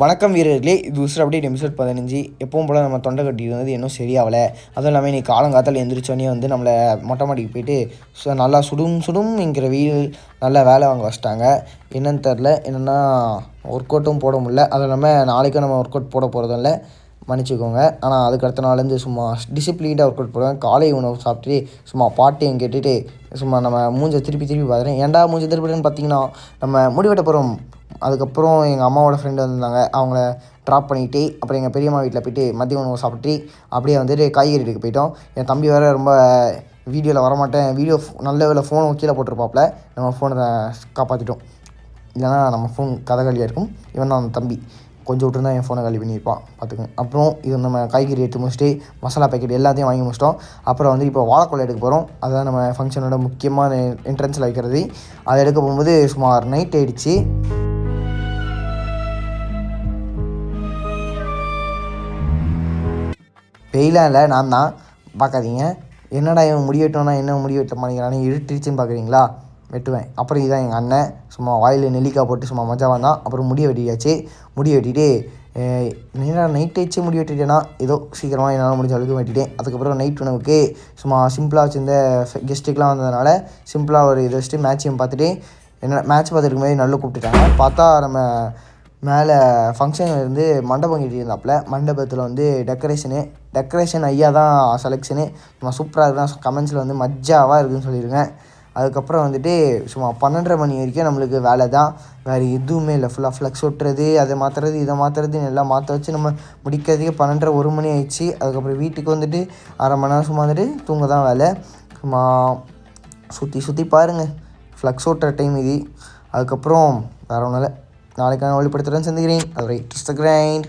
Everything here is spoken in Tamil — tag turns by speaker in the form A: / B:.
A: வணக்கம் வீரர்களே, இது உசுர் அப்டேட் எபிசோட் 15. எப்பவும் போல் நம்ம தொண்டை கட்டி இருந்தது இன்னும் சரியாகலை. அதுவும் இல்லாமல் இன்றைக்கி காலங்காத்தால் எழுந்திரிச்சோன்னே வந்து நம்மளை மொட்டை மாடிக்கு போயிட்டு நல்லா சுடுங்கிற வெயில் நல்லா வேலை வாங்க வச்சிட்டாங்க. என்னன்னு தெரில, என்னென்னா ஒர்க் அவுட்டும் போட முடியல. அதுவும் இல்லாமல் நாளைக்கும் நம்ம ஒர்க் அவுட் போட போகிறதும் இல்லை, மன்னிச்சிக்கோங்க. ஆனால் அதுக்கு அடுத்த நாள்லேருந்து சும்மா டிசிப்ளின்டாக ஒர்க் அவுட் போடுவேன். காலை உணவு சாப்பிட்டு சும்மா பாட்டையும் கேட்டுட்டு சும்மா நம்ம மூஞ்சை திருப்பி பார்க்குறேன். ஏன்டா மூஞ்சை திருப்பிடுன்னு பார்த்தீங்கன்னா, நம்ம முடிவெட்ட போகிறோம். அதுக்கப்புறம் எங்கள் அம்மாவோட ஃப்ரெண்டு வந்திருந்தாங்க. அவங்கள ட்ராப் பண்ணிவிட்டு அப்புறம் எங்கள் பெரியம்மா வீட்டில் போய்ட்டு மதிய உணவு சாப்பிட்டு அப்படியே வந்துட்டு காய்கறி எடுக்க போயிட்டோம். என் தம்பி வேறு ரொம்ப வீடியோவில் வரமாட்டேன், நல்ல வேலை ஃபோனை கீழே போட்டிருப்பாப்புல. நம்ம ஃபோனை காப்பாற்றிட்டோம், இல்லைனா நம்ம ஃபோன் கதகளியாக இருக்கும். இவன் தான் அந்த தம்பி, கொஞ்சம் விட்டுருந்தா என் ஃபோனை காலி பண்ணியிருப்பான், பார்த்துக்கோங்க. அப்புறம் இது நம்ம காய்கறி எடுத்து முடிச்சுட்டு மசாலா பேக்கெட் எல்லாத்தையும் வாங்கி முடிச்சிட்டோம். அப்புறம் வந்து இப்போ வாழைக்கொலை எடுக்க போகிறோம். அதுதான் நம்ம ஃபங்க்ஷனோட முக்கியமான என்ட்ரன்ஸில் வைக்கிறது. அதை எடுக்க போகும்போது சுமார் நைட் ஆகிடுச்சு. வெயிலாக இல்லை, நான் தான். பார்க்காதீங்க, என்னடா இவன் முடி வெட்டோன்னா என்ன முடி வெட்ட மாட்டேங்கிறானே, இருட்டுச்சுன்னு பார்க்குறீங்களா? வெட்டுவேன். அப்புறம் இதுதான் எங்கள் அண்ணன், சும்மா வாயில் நெல்லிக்காய் போட்டு சும்மா மஜா வந்தான். அப்புறம் முடியை வெட்டியாச்சு. முடியை வெட்டிட்டு நைட் ஆயிடுச்சு. முடி வெட்டிட்டேன்னா ஏதோ சீக்கிரமாக என்னால் முடிஞ்ச அளவுக்கு வெட்டிட்டேன். அதுக்கப்புறம் நைட் உணவுக்கு சும்மா சிம்பிளாக வச்சுருந்த கெஸ்ட்டுக்கெலாம் வந்ததுனால சிம்பிளாக ஒரு இதை வச்சுட்டு மேட்சையும் பார்த்துட்டு, என்ன மேட்ச் பார்த்துருக்கு மாதிரி நல்லா கூப்பிட்டுட்டாங்க. பார்த்தா நம்ம மேலே ஃபங்க்ஷன் வந்து மண்டபம் கட்டியிருந்தாப்புல. மண்டபத்தில் வந்து டெக்கரேஷன் ஐயா தான் செலெக்ஷனு. சும்மா சூப்பராக இருக்குதான், கமெண்ட்ஸில் வந்து மஜ்ஜாவாக இருக்குதுன்னு சொல்லிடுங்க. அதுக்கப்புறம் வந்துட்டு சும்மா 12:30 மணி வரைக்கும் நம்மளுக்கு வேலை தான், வேறு எதுவுமே இல்லை. ஃபுல்லாக ஃப்ளெக்ஸ் ஒட்டுறது, அதை மாற்றுறது, இதை மாற்றுறதுன்னு எல்லாம் மாற்ற வச்சு நம்ம முடிக்கிறதுக்கு 12:30 1 மணி ஆயிடுச்சு. அதுக்கப்புறம் வீட்டுக்கு வந்துட்டு அரை மணி நேரம் சும்மா வந்துட்டு தூங்க தான் வேலை. சும்மா சுற்றி பாருங்கள், ஃப்ளெக்ஸ் ஓட்டுற டைம் இது. அதுக்கப்புறம் வேறு ஒன்றும் இல்லை. நாளைக்கான வழிபடுத்துகிறேன்னு சந்திக்கிறேன். அது ரைட் கிரைண்ட்.